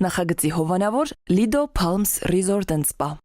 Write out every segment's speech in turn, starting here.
Նախագծի հովանավոր Lido Palms Resort and Spa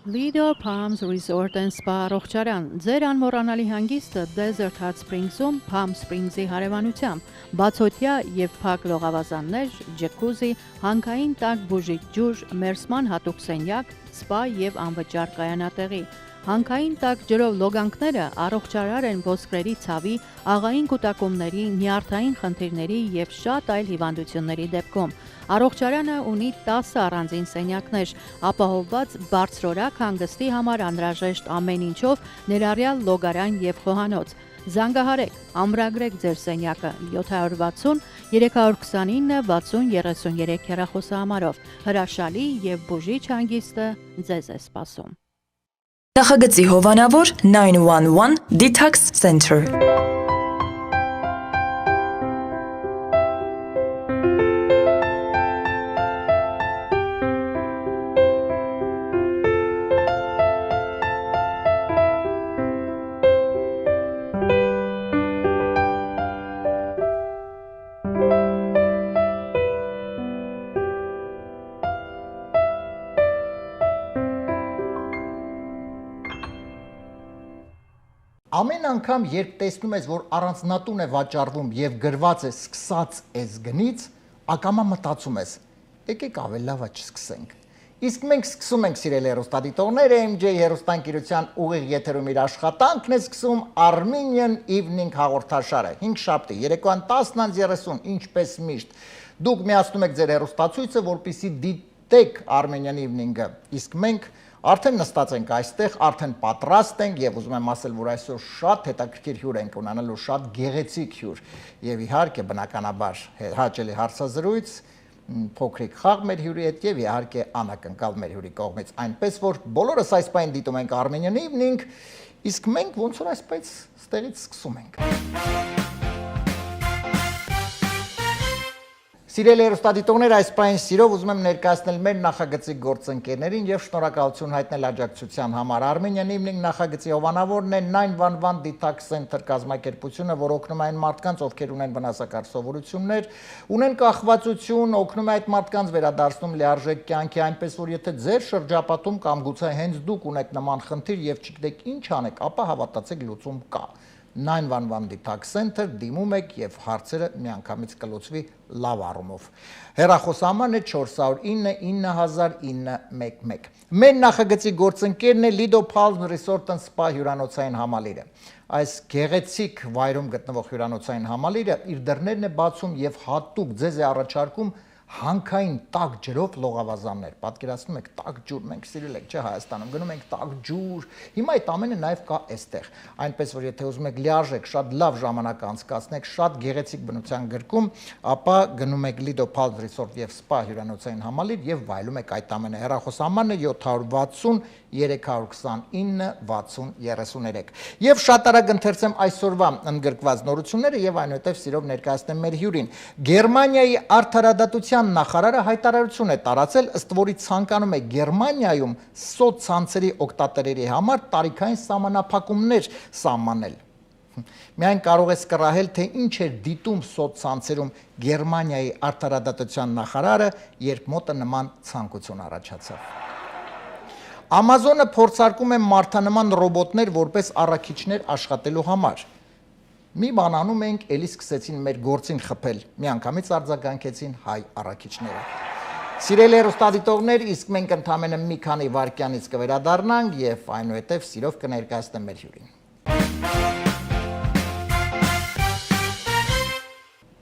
Lido Palms Resort and Spa առողջարան, ձեր անմոռանալի հանգիստը Desert Hot Springs-ում Palm Springs-ի հարևանությամբ, բացօթյա եւ փակ լողավազաններ, ջեկուզի, հանքային տաք բուժիչ ջուր, մերսման հատուկ սենյակ, սպա եւ անվճար կայանատեղի։ Հանքային տաք ջրով լոգանքները առողջարար են ոսկրերի ցավի, աղային կուտակումների, նյարդային խնդիրների եւ շատ այլ հիվանդությունների դեպքում։ Առողջարանը ունի 10 առանձին սենյակներ, ապահովված բարձրորակ հանգստի համար անհրաժեշտ ամեն ինչով, ներառյալ լոգարան եւ խոհանոց։ Զանգահարեք, ամրագրեք ձեր սենյակը 760 329 60 33 հեռախոսահամարով։ Հրաշալի եւ բուժիչ հանգիստը ձեզ է սպասում։ Նախագծի հովանավոր 911 Detox Center Ամեն անգամ, երբ տեսնում ես, որ առանձնատուն է վաճառվում եւ գրված է սկսած ես գնից, ակամա մտածում ես, եկեք ավելի լավ չսկսենք։ Իսկ մենք սկսում ենք սիրելի հեռուստադիտողներ, MJ հեռուստաընկերության ուղիղ եթերում իր աշխատանքն է սկսում Armenian Evening հաղորդաշարը։ 5 շաբթի, երեկոյան 10:30, ինչպես միշտ։ Դուք միացնում եք ձեր հեռուստացույցը, որպեսզի դիտեք Armenian Evening-ը։ Իսկ մենք արդեն նստած ենք այստեղ, արդեն պատրաստ ենք եւ ուզում եմ ասել, որ այսօր շատ հետաքրքիր հյուր ենք ունենալու, շատ գեղեցիկ հյուր եւ իհարկե բնականաբար հաճելի հարցազրույց, փոքրիկ խաղ մեր հյուրի հետ եւ իհարկե անակնկալ մեր հյուրի կողմից, այնպես որ բոլորս այս պայն դիտում ենք Armenian Evening, իսկ մենք ոնց որ այսպես ստեղից սկսում ենք։ Սիրելի հեռուստադիտողներ, այս պահին սիրով ուզում եմ ներկայացնել մեր նախագծի գործընկերներին եւ շնորհակալություն հայտնել աջակցության համար։ Armenian Evening նախագծի հովանավորն է 911 Detox Center կազմակերպությունը, որ օգնում է այն մարդկանց, ովքեր ունեն վնասակար սովորություններ, ունեն կախվածություն, օգնում է այդ մարդկանց վերադարձնում լիարժեք կյանքի, այնպես որ եթե ձեր շրջապատում կամ գուցե հենց դուք ունեք նման խնդիր եւ չգիտեք ինչ անեք, ապա հավատացեք լուծում կա։ 911 Detox Center դիմում եք եւ հարցերը միանգամից կլուծվի լավ առումով։ Հեռախոսահամարն է 409 900911։ Մեր նախագծի գործընկերն է Lido Palms Resort and Spa հյուրանոցային համալիրը։ Այս գեղեցիկ վայրում գտնվող հյուրանոցային համալիրը իր դռներն է բացում եւ հատուկ ձեզ է առաջարկում հանքային տաք ջրով լողավազաններ։ Պատկերացնում եք տաք ջուր, մենք սիրել ենք, չէ, Հայաստանում գնում ենք տաք ջուր։ Հիմա այդ ամենը նաև կա այստեղ։ Այնպես որ եթե ուզում եք լիարժեք շատ լավ ժամանակ անցկացնեք, շատ գեղեցիկ բնության գրկում, ապա գնում եք Lido Palms Resort եւ Spa հյուրանոցային համալիր եւ վայելում եք այդ ամենը։ Հեռախոսահամարն է 760 329 60 33։ Եվ շատ արագ ընթերցեմ այսօրվա ընդգրկված նորությունները եւ այնուհետեւ սիրով ներկայացնեմ մեր հյուրին։ Գերմանիայի արդարադատության նախարարը հայտարարություն է տարածել, ըստ որի ցանկանում է Գերմանիայում սոցցանցերի օգտատերերի համար տարիքային սահմանափակումներ սահմանել։ Միայն կարող ես կռահել, թե ինչ էր դիտում սոցցանցերում Գերմանիայի արդարադատության նախարարը, երբ մոտը նման ցանկություն առաջացավ։ Amazon-ը փորձարկում է մարդանման ռոբոտներ որպես առաքիչներ աշխատելու համար։ Մի բան անում ենք, էլի սկսեցին մեր գործին խփել, միանգամից արձագանքեցին հայ առաքիչները։ Սիրելի հեռուստադիտողներ, իսկ մենք ընդամենը մի քանի վայրկյանից կվերադառնանք եւ այնուհետեւ սիրով կներկայացնեմ մեր հյուրին։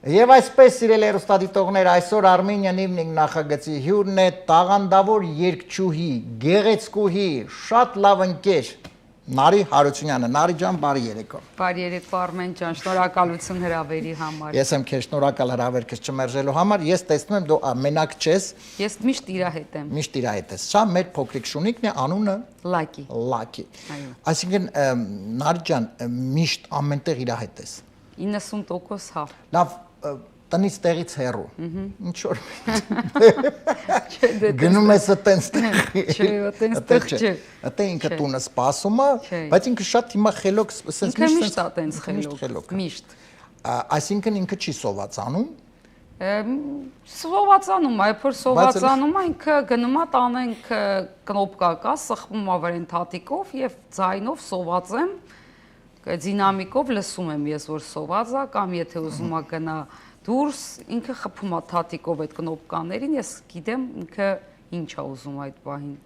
Եվ այսպես սիրելի հեռուստադիտողներ, այսօր Armenian Evening նախագծի հյուրն է տաղանդավոր երգչուհի, գեղեցկուհի, շատ լավ ընկեր Նարի Հարությունյանը։ Նարի ջան, բարի երեկո։ Բարի երեկո Արմեն ջան, շնորհակալություն հրավերի համար։ Ես եմ քեզ շնորհակալ հրավերքս չմերժելու համար։ Ես տեսնում եմ դու մենակ չես։ Ես միշտ իրա հետ եմ։ Միշտ իրա հետ ես։ Սա մեր փոքրիկ շունիկն է, անունը Լակի։ Լակի։ Այո։ Այսինքն Նարի ջան, միշտ ամենտեղ իրա հետ ես։ 90% հա։ Լավ, տնից տեղից հեռու։ Ինչ որ գնում ես այտենց տեղ։ Չէ, այտենց տեղ չէ։ Այտե ինքը տունը սպասում է, բայց ինքը շատ հիմա խելոք, ասես միշտ այտենց խելոք։ Միշտ։ Այսինքն ինքը չի սոված անում Սովվածանում, այ որ սովվածանում ինքը գնում է տանենք կնոպկա կա, սխվում է վրան թաթիկով եւ ձայնով սոված եմ, դինամիկով լսում եմ ես որ սոված է կամ եթե ուզում է գնա դուրս, ինքը խփում է թաթիկով այդ կնոպկաներին, ես գիտեմ ինքը ինչ է ուզում այդ բանին։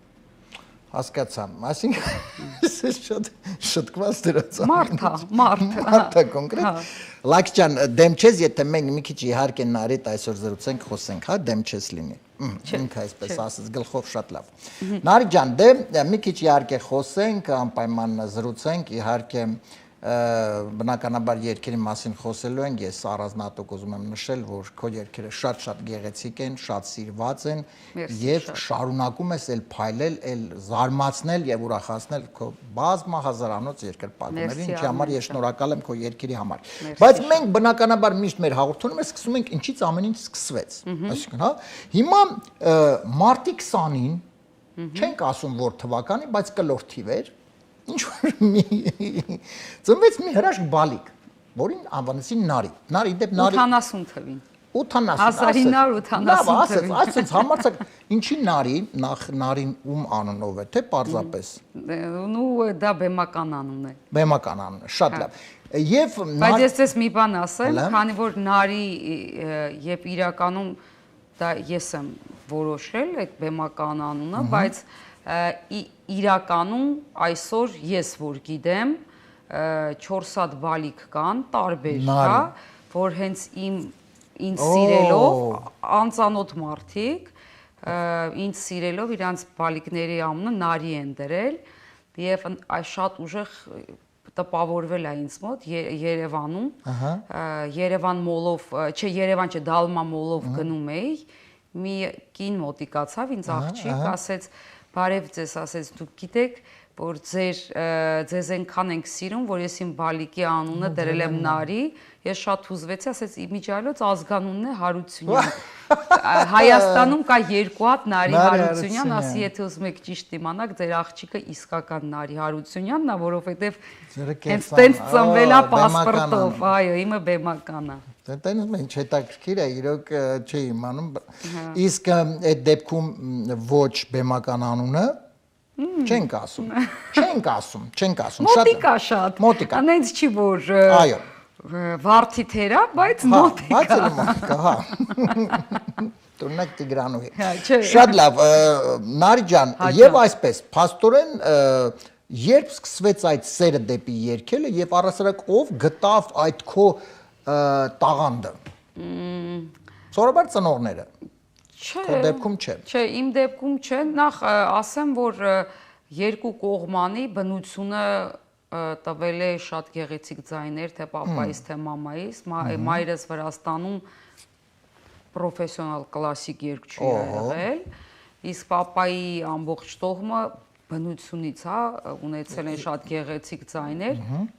Հասկացա, այսինքն շատ շտկված դրած է։ Մարդը կոնկրետ։ Լայք ջան, դեմ չես, եթե մենք մի քիչ իհարկե Նարիտ այսօր զրուցենք, խոսենք, հա, դեմ չես լինի։ Ինքը այսպես ասած գլխով շատ լավ։ Նարիտ ջան, դե մի քիչ իհարկե խոսենք, անպայման զրուցենք, իհարկե բնականաբար երկերի մասին խոսելու ենք, ես առանձնահատուկ ուզում եմ նշել, որ քո երկերը շատ գեղեցիկ են, շատ սիրված են եւ շարունակում ես էլ փայլել, էլ զարմացնել եւ ուրախացնել քո բազմահազարանոց երկրպագուներին, ինչի համար ես շնորհակալ եմ քո երկերի համար։ Բայց մենք բնականաբար միշտ մեր հաղորդումում սկսում ենք ինչից ամեն ինչ սկսվեց, այսինքն, հա, հիմա մարտի 20-ին չենք ասում որ թվականի, բայց կլոր թիվ էր ինչ որ ծնվեց մի հրաշք բալիկ, որին անվանեցին Նարի։ Նարի դեպ Նարի 80 թվին։ 1980 Լավ, ասեց համարցակ ինչի Նարի, նախ Նարին ում անունով է, թե պարզապես։ Ու դա բեմական անուն է։ Բեմական անուն է, շատ լավ։ Եվ բայց ես ես մի բան ասեմ, քանի որ Նարի եւ իրականում դա ես եմ որոշել այդ բեմական անունը, բայց իրականում այսօր ես որ գիտեմ 4 հատ բալիկ կան, տարբեր, հա, որ հենց ինձ սիրելով անծանոթ մարդիկ ինձ սիրելով իրանց բալիկների անունը Նարի են դրել եւ այս շատ ուժեղ տպավորվել է ինձ մոտ Երևանում, Երևան մոլով, չէ Երևան չէ Դալմա մոլով գնում էի, մի կին մոտիկացավ ինձ աղջիկ, ասեց բարև ձեզ, ասեց դուք գիտեք, որ ձեզ այնքան ենք սիրում, որ ես իմ բալիկի անունը դրել եմ Նարի, ես շատ հուզվեցի, ասեց իմիջիայլոց ազգանունն է Հարությունյան։ Հայաստանում կա 2 հատ Նարի Հարությունյան, ասի եթե ուզում եք ճիշտ իմանաք, ձեր աղջիկը իսկական Նարի Հարությունյանն է, որովհետև հենց տենց ծնվել է պասպորտով, այո, իմը բեմական է։ Տենից ինչ հետաքրքիր է, իրոք չի իմանում, իսկ այդ դեպքում ոչ բեմական անունը չենք ասում, մոտիկա շատ, անենց չի որ վարդի թերա, բայց մոտիկա, հա, տունակ Տիգրանուհի, շատ լավ, Նարի ջան, և այսպես, փաստորեն երբ սկսվեց այդ սերը դեպի երգելը և առասարակ ով գտավ այդ քո տաղանդը, սովորաբար ծնողները, քո դեպքում չէ։ Չէ, իմ դեպքում չէ, նախ ասեմ, որ երկու կողմանի բնությունը տվել է շատ գեղեցիկ ձայներ, թե պապայիս, թե մամայիս, մայրս Վրաստանում պրոֆեսիոնալ կլասիկ երգչուհի է եղել, իսկ պապայի ամբողջ տոհմը բնությունից, հա, ունեցել են շատ գեղեցիկ ձայներ,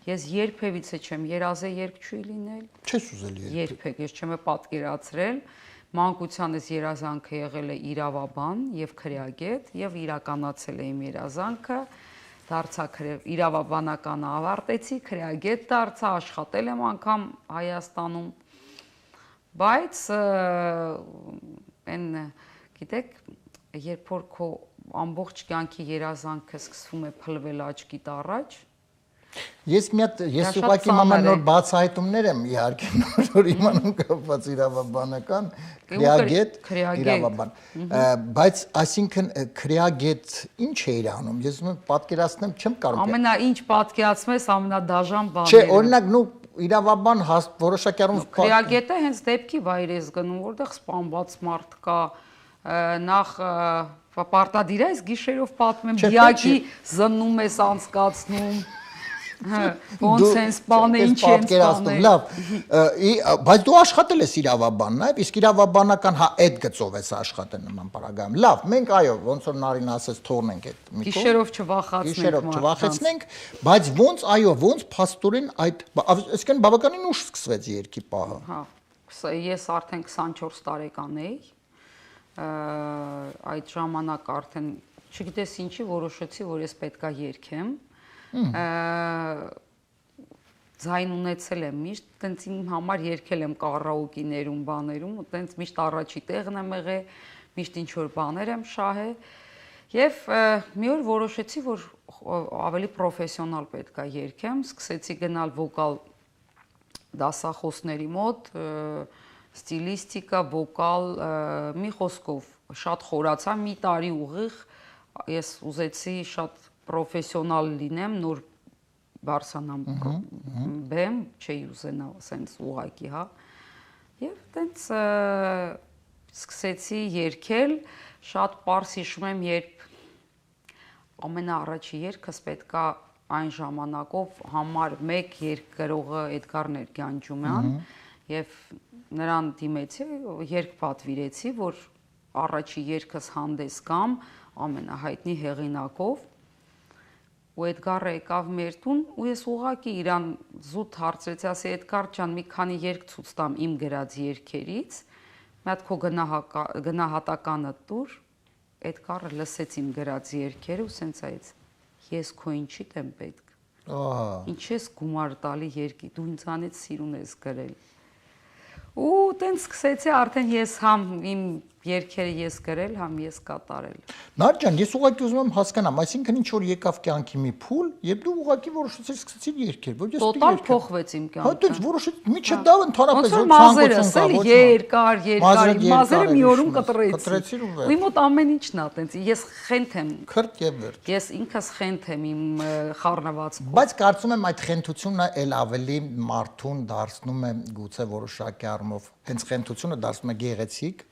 ես երբևիցե չեմ երազե երգչուհի լինել։ Չես ուզել երբեք, ես չեմ պատկերացրել, մանկությանս երազանքը եղել է իրավաբան եւ քրեագետ եւ իրականացել է իմ երազանքը, դարձա իրավաբանականը ավարտեցի, քրեագետ դարձա, աշխատել եմ անգամ Հայաստանում, բայց այն գիտեք, երբ որ քո ամբողջ կյանքի երազանքը սկսվում է փլվել աչքիդ առաջ։ Ես ուղղակի համար նոր բացահայտումներ եմ իհարկե նոր իմանում կապված իրավաբանական, քրեագետ, իրավաբան, բայց այսինքն քրեագետ ինչ է իր անում, ես պատկերացնեմ չեմ կարող։ Ամենաինչ պատկերացնում ես ամենադաժան բաները։ Չէ, օրինակ նու իրավաբան որոշակի առումով քրեագետը հենց դեպքի վայր ես գնում, որտեղ սպանված մարդ կա, նախ պարտադիր է, ես գիշերով պատմեմ, դիակի զննում ես անցկացնում, ոնց են սպանել, ինչ են սպանել։ Լավ, բայց դու աշխատել ես իրավաբան, նաև, իսկ իրավաբանական հա այդ գծով ես աշխատել նման պարագայում։ Լավ, մենք այո, ոնց որ Նարին ասեց, թողնենք այդ մի կողմ։ Գիշերով չվախեցնենք, բայց ոնց այո, ոնց փաստորեն այդ, այսինքն բավականին ուշ սկսվեց երգի պահը։ Հա, ես արդեն 24 տարեկան էի, այդ ժամանակ արդեն չգիտես ինչի որոշեցի, որ ես պետքա երգեմ, ձայն ունեցել եմ միշտ, տենց իմ համար երգել եմ կարաոկիներում, բաներում, ու տենց միշտ առաջի տեղն եմ եղել, միշտ ինչ որ բաներ եմ շահել։ Եվ մի օր որոշեցի, որ ավելի պրոֆեսիոնալ պետք է երգեմ, սկսեցի գնալ վոկալ դասախոսների մոտ, ստիլիստիկա, վոկալ, մի խոսքով շատ խորացա, մի տարի ուղիղ ես ուզեցի շատ պրոֆեսիոնալ լինեմ, նոր բարձանամ բեմ, չէի ուզենա սենց ուղակի, հա։ Եվ տենց սկսեցի երգել, շատ պարզ հիշում եմ, երբ ամենաառաջի երգս պետքա այն ժամանակով համար 1 երգ գրողը Էդգար Ներգյանջումյան եւ նրան դիմեցի, երգ պատվիրեցի, որ առաջի երգս հանդես կամ ամենահայտնի հեղինակով ու Էդգարը եկավ մեր տուն ու ես ուղղակի իրան զուտ հարցրեցի, ասի Էդգար ջան, մի քանի երգ ցույց տամ իմ գրած երգերից, մի հատ քո գնահատականը տուր, Էդգարը լսեց իմ գրած երգերը ու սենց այց, ես քո ինչիդ եմ պետք, ինչ ես գումար տալի երգի, դու ինձանից սիրուն ես գրել, ու տենց սկսեցի արդեն ես համ իմ երգերը ես գրել, համ ես կատարել։ Նար ջան, ես ուղղակի ուզում եմ հասկանամ, այսինքն ինչ որ եկավ կյանքի մի փուլ, եւ դու ուղղակի որոշեցիր սկսեցիր երգել, որ ես տոտալ փոխվեց իմ կյանքը։ Հա, դու որոշեցի, միջը դա ընդհանրապես ցանկություն կա, ոչ երկար, մազերը մի օրում կտրեցի։ Ու իմ մոտ ամեն ինչն է, տենց ես խենթ եմ։ Քրտ եւ վերջ։ Ես ինքս խենթ եմ իմ խառնվածքով։ Բայց կարծում եմ այդ խենթությունը էլ ավելի մարդուն դարձնում է գուցե որոշակի առումով, հենց խենթությունը դարձնում է գեղեցիկ։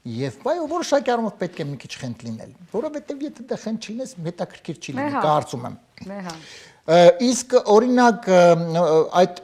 Եվ բայ որոշակի առումով պետք է մի քիչ խենթ լինել, որովհետև եթե դա խենթ չլինես, հետաքրքիր չի լինի, կարծում եմ։ Իսկ օրինակ այդ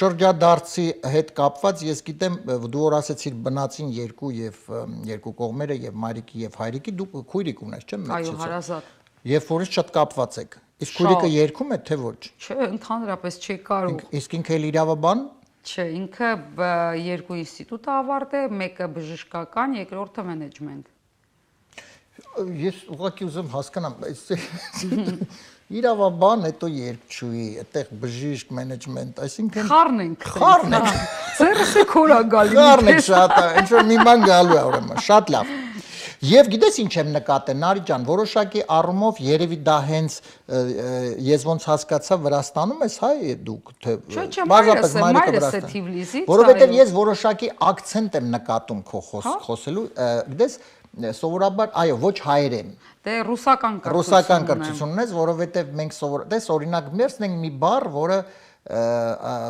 շրջադարձի հետ կապված ես գիտեմ, դու որ ասեցիր բնածին երկու կողմերը եւ մայրիկի եւ հայրիկի, դու քույրիկ ունես, չէ՞, Այո, հարազատ։ Եվ որից շատ կապված եք։ Իսկ քույրիկը երգում է թե ոչ։ Չէ, ընդհանրապես չի կարող։ Իսկ ինքը էլ իրավաբան։ Չէ, ինքը 2 ինստիտուտ ավարտել, մեկը բժշկական, երկրորդը մենեջմենտ։ Ես ուղղակի ուզում հասկանամ, իրավաբան, հետո երգչուհի, այդտեղ բժիշկ, մենեջմենտ, այսինքն խառն ենք։ Ձերս է քորա գալի։ Խառն եք շատ, ինչ որ մի բան գալու է ուրեմն, շատ լավ։ Եվ գիտես ինչ եմ նկատել, Նարի ջան, որոշակի առումով երևի դա հենց ես ոնց հասկացա Վրաստանում ես հայ դուք թե բարձրապես մայրիկը Վրաստան։ Որովհետև ես որոշակի ակցենտ եմ նկատում քո խոսելու, գիտես սովորաբար, այո, ոչ հայերեն։ Դե ռուսական կրթությունն ես, որովհետև մենք դες օրինակ մերսն ենք մի բառ, որը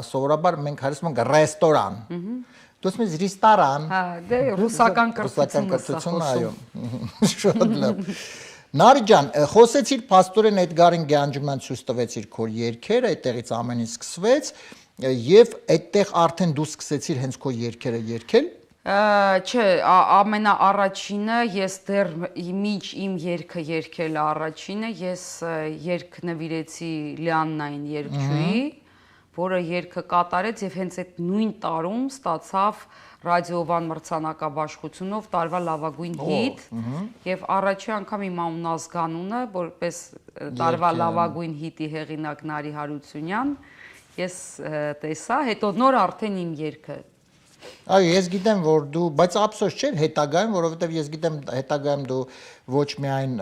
սովորաբար մենք հարցնում ենք ռեստորան։ Դու ասում ես ռեստորան։ Հա, դե ռուսական կրթությունն այո։ Շատ լավ։ Նարի ջան, խոսեցիր Փաստորեն Էդգարին Գյանջումյան ցույց տվեցիր քո երգերը, այդտեղից ամեն ինչ սկսվեց, եւ այդտեղ արդեն դու սկսեցիր հենց քո երգերը երգել։ Չէ, ամենաառաջինը ես դեռ մինչ իմ երգը երգել առաջինը ես երգ նվիրեցի Լիաննային երգչուհի, որը երգը կատարեց եւ հենց այդ նույն տարում ստացավ ռադիովան մրցանակաբաշխությունով տարվա լավագույն հիթ եւ առաջի անգամ իմ անունազգանունը որպես տարվա լավագույն հիթի հեղինակ Նարի Հարությունյան ես տեսա, հետո նոր արդեն իմ երգը Այո, ես գիտեմ, որ դու, բայց ափսոս չէ հետագայում, որովհետև ես գիտեմ հետագայում դու ոչ միայն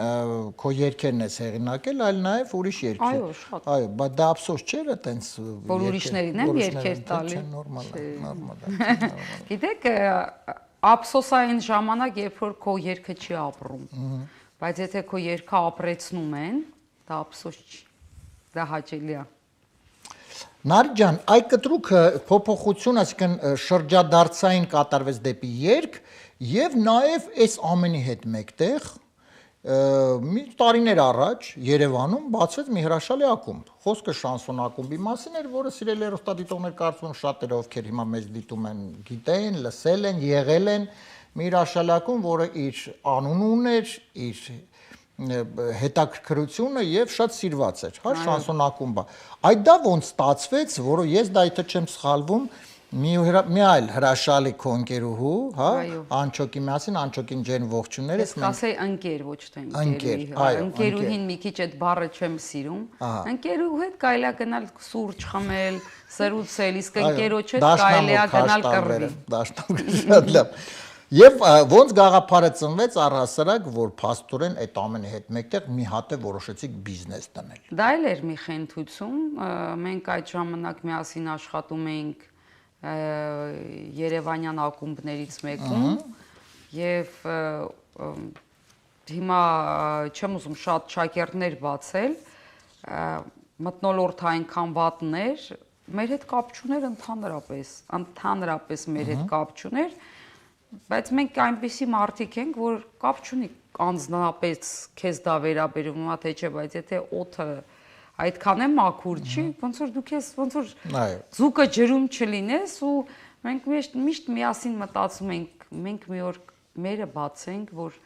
քո երգերն ես հեղինակել, այլ նաև ուրիշ երգեր։ Այո, շատ։ Այո, բայց դա ափսոս չէ, այտենց որ ուրիշներին եմ երգեր տալի։ Նորմալ է։ Գիտեք, ափսոսային ժամանակ, երբ որ քո երգը չի ապրում, բայց եթե քո երգը ապրեցնում են, դա ափսոս չի։ Դա հաճելի է։ Նարի ջան, այ կտրուկը փոփոխություն, այսինքն շրջադարձային կատարվեց դեպի երգ եւ նաեւ այս ամենի հետ մեկտեղ մի տարիներ առաջ Երևանում բացվեց մի հրաշալի ակումբ։ Խոսքը շանսոն ակումբի մասին էր, որը սիրելի հեռուստադիտողներ կարծում եմ շատերը ովքեր հիմա մեզ դիտում են, գիտեն, լսել են, եղել են մի հրաշալի ակումբ, որը իր անուն ուներ, իր հետաքրքրությունը եւ շատ սիրված էր, հա, շանսոն ակումբը։ Այդ դա ոնց ստացվեց, որը ես դա եթե չեմ սխալվում, Մի այլ հրաշալի քո ընկերուհու, հա, Անչոկի միասին, Անչոկին ջեն ողջուններ ես մենք։ Ասեի ընկեր, ոչ թե ընկերուհի։ Ընկերուհին մի քիչ այդ բառը չեմ սիրում։ Ընկերուհու հետ կարելի է գնալ սուրճ խմել, սրուցել, իսկ ընկերոջ հետ կարելի է գնալ կռվի։ Դաշնամուրը լավ։ Եվ ոնց գաղափարը ծնվեց առհասարակ, որ փաստորեն այդ ամենի հետ մեկտեղ մի հատ է որոշեցիք բիզնես տնել։ Դա էլ էր մի խենթություն, մենք այդ ժամանակ միասին աշխատում էինք Երևանյան ակումբներից մեկում եւ հիմա չեմ ուզում շատ շակերտներ բացել, մթնոլորտը այնքան վատներ, մեր հետ կապ չուներ ընդհանրապես մեր հետ կապ չուներ, բայց մենք այնպիսի մարդիկ ենք, որ կապ չունի անձնապես քեզ դա վերաբերում, թե չէ, բայց եթե օդը այդքան է մաքուր չի, ոնց որ դու քեզ ոնց որ ձուկը ջրում չլինես ու մենք միշտ միասին մտածում ենք, մենք մի օր մերը բացենք, որ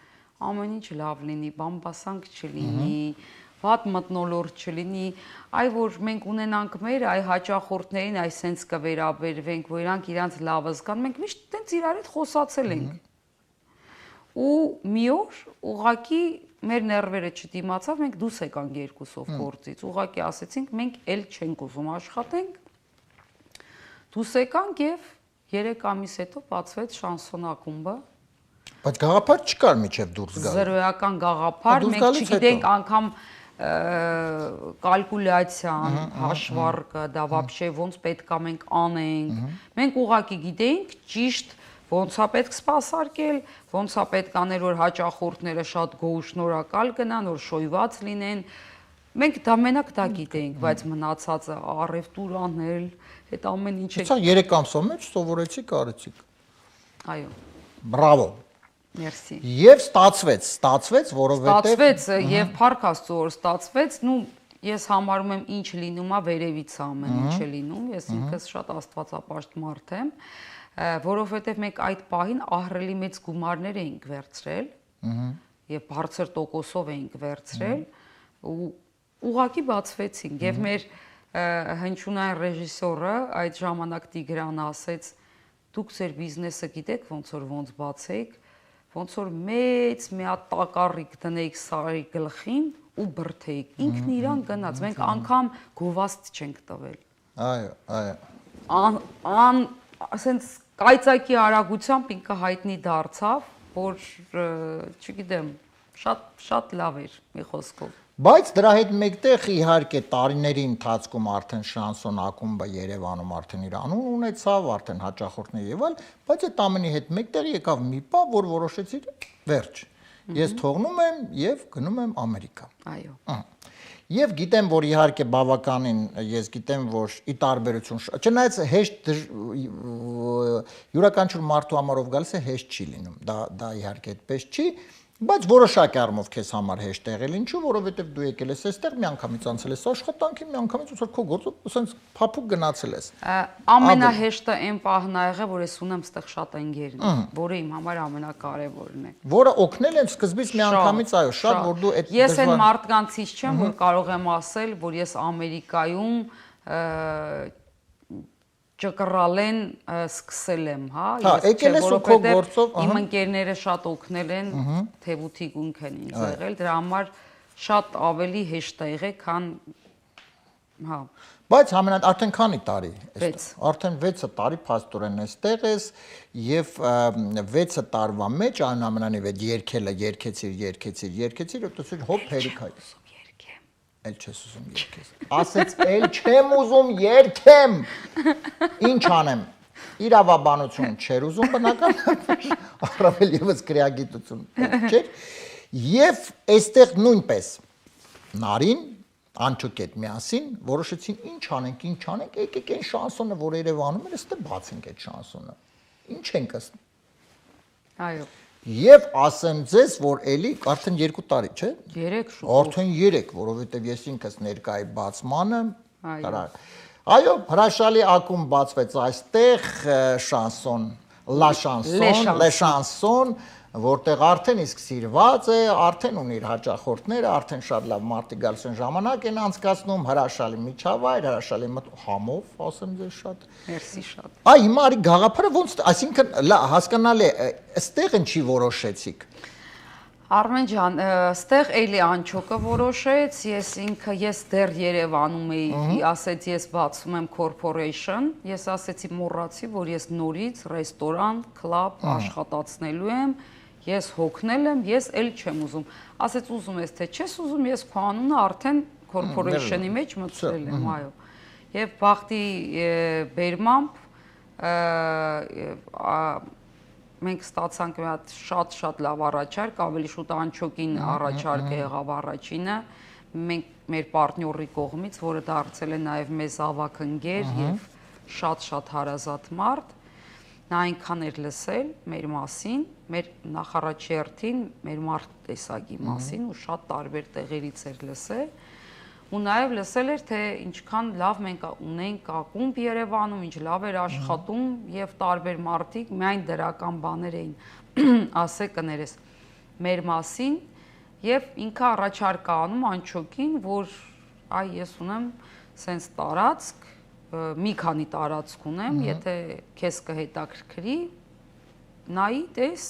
ամեն ինչ լավ լինի, բամբասանք չլինի, վատ մթնոլորտ չլինի, այ որ մենք ունենանք մեր այ հաճախորդներին այ սենց կվերաբերվենք, որ իրանք իրանց լավը զգան, մենք միշտ տենց իրար հետ խոսացել ենք։ Ու մի օր ուղղակի մեր ներվերը չդիմացավ, մենք դուրս եկանք երկուսով գործից, ուղղակի ասեցինք, մենք էլ չենք ուզում աշխատենք, դուրս եկանք եւ 3 ամիս հետո բացվեց Շանսոն ակումբը։ Բայց գաղափար չկար միջև դուրս գալ։ Զրոյական գաղափար, մենք չգիտենք անգամ կալկուլյացիան, հաշվարկը, դա вообще ոնց պետք է մենք անենք։ Մենք ուղղակի գիտենք ճիշտ ոնց է պետք սպասարկել, ոնց է պետք անել, որ հաճախորդները շատ գոհ շնորհակալ գնան, որ շոյված լինեն։ Մենք դա մենակ դա գիտենք, բայց մնացածը առևտուր անել, այդ ամեն ինչը։ Սա 3 ամսով մեջ սովորեցիք, արեցիք։ Այո։ Բրավո։ Մերսի։ Եվ ստացվեց, որովհետև ստացվեց եւ Փառք Աստծո որ ստացվեց, ես համարում եմ ինչ լինում է վերևից ամեն ինչը լինում, ես ինքս շատ աստվածապաշտ մարդ եմ, որովհետև մենք այդ պահին ահռելի մեծ գումարներ էինք վերցրել եւ բարձր տոկոսով էինք վերցրել ու ուղղակի բացվեցինք եւ մեր հնչյունային ռեժիսորը այդ ժամանակ Տիգրանը ասեց դուք ձեր բիզնեսը գիտեք ոնց բացեիք ոնց որ մեծ մի հատ տակառիկ դնեիք սարի գլխին ու բրթեիք ինքն իրան գնաց մենք անգամ գովաստ չենք տվել այո ասենց կայծակի արագությամբ ինքը հայտնի դարձավ որ չգիտեմ շատ լավ էր մի խոսքով Բայց դրա հետ մեկտեղ իհարկե տարիների ընթացքում արդեն Շանսոն ակումբը Երևանում արդեն իր անուն ունեցավ, արդեն հաճախորդներ եւ այլ, բայց այդ ամենի հետ մեկտեղ եկավ մի պահ, որ որոշեցի վերջ։ Ես թողնում եմ եւ գնում եմ Ամերիկա։ Այո։ Եվ գիտեմ, որ իհարկե բավականին ես գիտեմ, որ ի տարբերություն չնայած հեշտ յուրաքանչյուր մարդու համարով գալիս է հեշտ չի լինում։ Դա իհարկե այդպես չի, բայց որոշակի առումով քեզ համար հեշտ եղել ինչու, որովհետև դու եկել ես այստեղ, միանգամից անցել ես աշխատանքի, միանգամից ուսոր քո գործը ասենց փափուկ գնացել ես։ Ամենահեշտը այն պահն ա եղել, որ ես ունեմ այստեղ շատ ընկերներ, որը իմ համար ամենակարևորն է։ Որը օգնել են սկզբից միանգամից, այո, շատ որ դու այդ Ես այն մարդկանցից չեմ, որ կարող եմ ասել, որ ես Ամերիկայում ճկռալեն սկսել եմ, հա, եկել ես ու քո գործով, իմ ընկերները շատ օգնել են, թեվութի գունք են ինձ եղել, դրա համար շատ ավելի հեշտ է եղել, քան հա։ Բայց արդեն քանի տարի ես։ Արդեն 6 տարի փաստորեն այստեղ ես եւ 6 տարվա մեջ այնուամենայնիվ այդ երկեցիր, ուտեցիր հոп հերիք հայ։ Էլ չես ուզում երկես։ Ասեց, էլ չեմ ուզում երկեմ։ Ինչ անեմ։ Իրավաբանություն չէր ուզում բնական, առավել եւս քրեագիտություն չէր։ Եվ այստեղ նույնպես Նարին, Անչուկետ միասին որոշեցին ինչ անենք, եկեք այն շանսոնը, որ Երևանում էր, այստեղ բացենք այդ շանսոնը։ Ինչ ենք ասում։ Այո։ Եվ ասեմ ձեզ, որ էլի արդեն 2 տարի, չէ՞։ 3 շուտ։ Արդեն 3, որովհետև ես ինքս ներկայի բացմանը, այո, հրաշալի ակումբ բացվեց այստեղ, շանսոն, լա շանսոն, որտեղ արդեն իսկ սիրված է, արդեն ունի իր հաճախորդները, արդեն շատ լավ մարդիկ գալիս են ժամանակ են անցկացնում, հրաշալի միջավայր, հրաշալի համով, ասեմ ձեզ շատ։ Մերսի շատ։ Այ հիմա արի գաղափարը ոնց, այսինքն հասկանալի է, այստեղ ինչի որոշեցիք։ Արմեն ջան, ստեղ էլի Անչոկը որոշեց, ես դեռ Երևանում էի, ասեց ես բացում եմ corporation, ես ասեցի մոռացի, որ ես նորից ռեստորան, քլաբ աշխատացնելու եմ, ես հոգնել եմ, ես էլ չեմ ուզում։ Ասեց ուզում ես թե չես ուզում, ես քո անունը արդեն corporation-ի մեջ մտցրել եմ, այո։ Եվ բախտի բերմամբ մենք ստացանք մի հատ շատ լավ առաջարկ, ավելի շուտ Անչոկին առաջարկը եղավ առաջինը, մենք մեր պարտնյորի կողմից, որը դարձել է նաև մեզ ավագ ընկեր եւ շատ հարազատ մարդ, նա այնքան էր լսել մեր մասին, մեր նախարարչերթին, մեր մարդ տեսակի մասին ու շատ տարբեր տեղերից էր լսել ու նաև լսել էր, թե ինչքան լավ մենք ունենք ակումբ Երևանում, ինչ լավ էր աշխատում եւ տարբեր մարդիկ միայն դրական բաներ էին ասել կներես մեր մասին եւ ինքը առաջարկ անում Անչոկին, որ այ ես ունեմ սենց տարածք, մի քանի տարածք ունեմ, եթե քեզ կհետաքրքրի, նայի տես,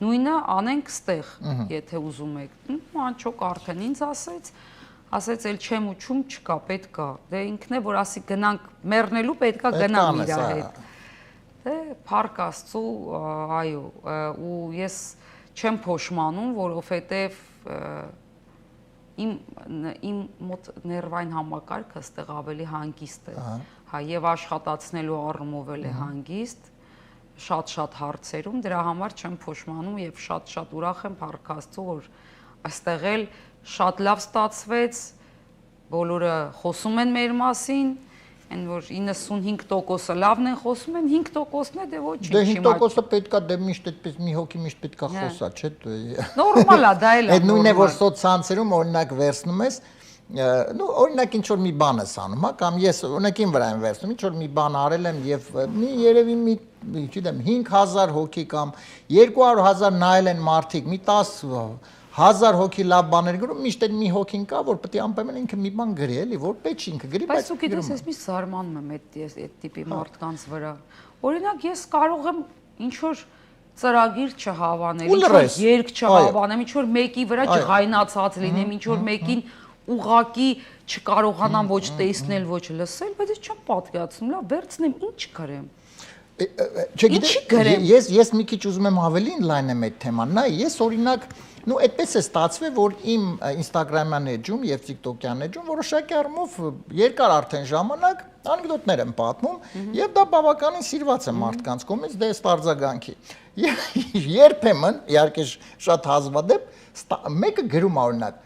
նույնը անենք ստեղ, եթե ուզում եք։ Անչոկ արդեն ինձ ասեց էլ չեմ ուչում, չկա, պետք է։ Դե ինքն է, որ ասի գնանք մեռնելու, պետք է գնամ իր հետ։ Դե փառք Աստծո, այո, ու ես չեմ փոշմանում, որովհետև իմ մոտ ներվային համակարգը ստեղ ավելի հանգիստ է, հա, եւ աշխատացնելու առումով էլ է հանգիստ, շատ հարցերում, դրա համար չեմ փոշմանում եւ շատ ուրախ եմ, փառք Աստծո, որ այստեղ էլ շատ լավ ստացվեց, բոլորը խոսում են մեր մասին, այն որ 95%-ը լավն են խոսում են, 5%-ն է դե ոչինչ։ Դե 5%-ը պետքա դե միշտ այդպես մի հոգի միշտ պետքա խոսա, չէ՞։ Նորմալ է, դա էլ է։ Այդ նույնն է, որ սոցցանցերում օրինակ վերցնում ես, նու օրինակ ինչ որ մի բան ես անում, հա, կամ ես օրինակին վրա եմ վերցնում, ինչ որ մի բան արել եմ եւ մի երևի մի, չգիտեմ, 5000 հոգի կամ 200,000 նայել են մարդիկ, մի 10,000 հոգի լավ բաներ գրում, միշտ այդ մի հոգին կա, որ պետք է անպայման ինքը մի բան գրի, էլի, որ պետք ինքը գրի, բայց ու գիտես, ես մի զարմանում եմ այդ տիպի մարդկանց վրա։ Օրինակ ես կարող եմ ինչ որ ծրագիր չհավանել, ինչ որ երգ չհավանեմ, ինչ որ մեկի վրա ջղայնացած լինեմ, ինչ որ մեկին ուղակի չկարողանամ ոչ տեսնել, ոչ լսել, բայց ես չեմ պատկերացնում, լավ, վերցնեմ, ինչ գրեմ։ Չգիտեմ, ես մի քիչ ուզում եմ ավելին լայնեմ այդ թեման, նայ, ես օրինակ նու այդպես է ստացվել, որ իմ Instagram-յան էջում եւ TikTok-յան էջում որոշակի առումով երկար արդեն ժամանակ անեկդոտներ եմ պատմում եւ դա բավականին սիրված է մարդկանց կողմից, դե ստարձագանքի։ Երբեմն, իհարկե շատ հազվադեպ մեկը գրում է օրինակ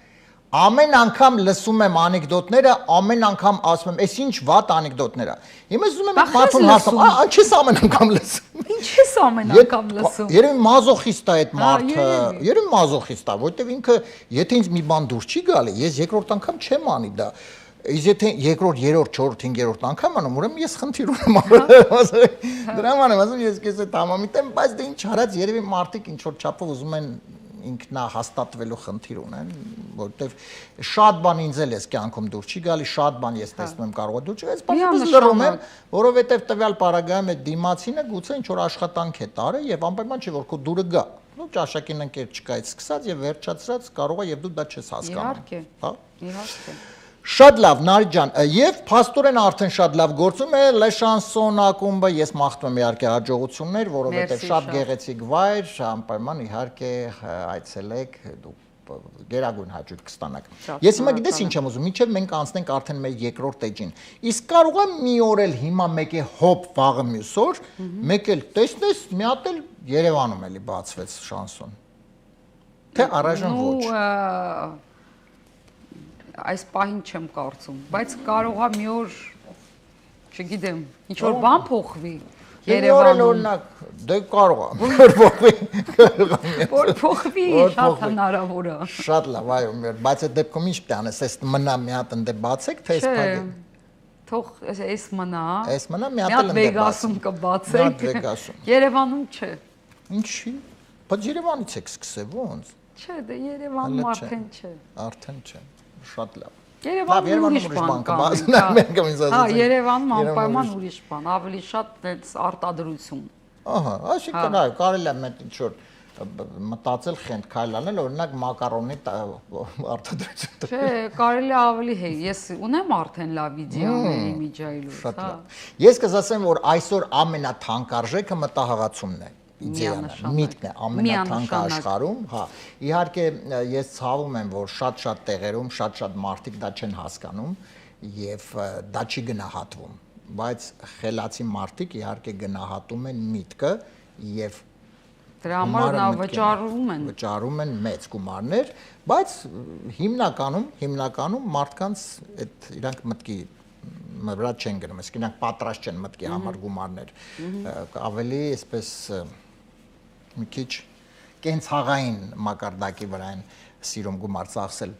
ամեն անգամ լսում եմ անեկդոտները, ամեն անգամ ասում եմ, «Էս ինչ վատ անեկդոտներ է»։ Հիմա ուզում եմ մարդուն հարցնում, չես ամեն անգամ լսում։ Ինչ ես ամեն անգամ լսում։ Երևի մազոխիստ է այդ մարդը, երևի մազոխիստ է, որտեվ ինքը եթե ինձ մի բան դուր չի գալի, ես երկրորդ անգամ չեմ անի դա։ Իսկ եթե երկրորդ, երրորդ, չորրորդ, հինգերորդ անգամ անում, ուրեմն ես խնդիր ունեմ առել։ Դրա համար եմ ասում, ես քեզ հետ համամիտ եմ, բայց դե ինչ արած, երևի մարդիկ ինչ որ չափով ուզում են ինքնահաստատվելու խնդիր ունեն, որովհետև շատ բան ինձ էլ էս կյանքում դուր չի գալի, շատ բան ես տեսնում եմ կարող է դուր չի գալիս, բայց լռում եմ, որովհետև տվյալ պարագայում այդ դիմացինը գուցե ինչ որ աշխատանք է տարել եւ անպայման չէ որ քո դուրը գա։ Նու ճաշակին ընկեր չկայից սկսած եւ վերջացրած կարող է եւ դու դա չես հասկանում։ Իհարկե։ Հա։ Իհարկե։ Շատ լավ, Նարի ջան, եւ փաստորեն արդեն շատ լավ գործում է Le Chanson ակումբը, ես մաղթում եմ իհարկե հաջողություններ, որովհետեւ շատ գեղեցիկ վայր, անպայման իհարկե այցելեք, դու գերագույն հաճույք կստանաք։ Ես հիմա գիտես ինչ եմ ուզում, մինչեւ մենք անցնենք արդեն մեր երկրորդ էջին։ Իսկ կարող է մի օր էլ հիմա մեկ է հոպ վաղը մյուս օր, մեկ էլ տեսնես, մի հատ էլ Երևանում էլի բացվեց շանսոն։ Թե առայժմ ոչ։ Այս պահին չեմ կարծում, բայց կարող է մի օր, չգիտեմ, ինչ որ բան փոխվի Երևանում։ Օրինակ, դե կարող է, որ փոխվի, շատ հնարավոր է։ Շատ լավ, այո, բայց այդ դեպքում ինչ պետք է անես, այս մնա մի հատ ընդ բացեք, թե այս փակեք։ Թող այս մնա։ Այս մնա մի հատ էլ ընդ Վեգասում կբացեք։ Վեգասում։ Երևանում չէ։ Ինչի։ Բայց Երևանից եք սկսել ոնց։ Չէ, դե Երևանում արդեն չէ։ Արդեն չէ։ Շատ լավ։ Երևանում ուրիշ բան կա։ Երևանում անպայման ուրիշ բան, ավելի շատ այդպես արտադրություն։ Ահա, այսինքն այո, կարելի է մեծ ինչ-որ մտածել խենթ քայլ անել, օրինակ մակարոնի արտադրություն։ Չէ, կարելի է ավելի հեյ։ Ես ունեմ արդեն լավ իդեաների միջայլոց, Շատ լավ։ Ես կասեմ, որ այսօր ամենաթանկարժեքը մտահղացումն է։ Իդեան, միտքն է ամենաթանկ աշխարհում, հա։ Իհարկե ես ցավում եմ, որ շատ տեղերում շատ մարդիկ դա չեն հասկանում եւ դա չի գնահատվում, բայց խելացի մարդիկ իհարկե գնահատում են միտքը եւ դրա համար նա վճարում են մեծ գումարներ, բայց հիմնականում մարդկանց այդ իրանք մտքի վրա չեն գնում, իսկ իրանք պատրաստ չեն մտքի համար գումարներ ավելի այսպես մի քիչ կենցաղային մակարդակի վրա են սիրում գումար ծախսել։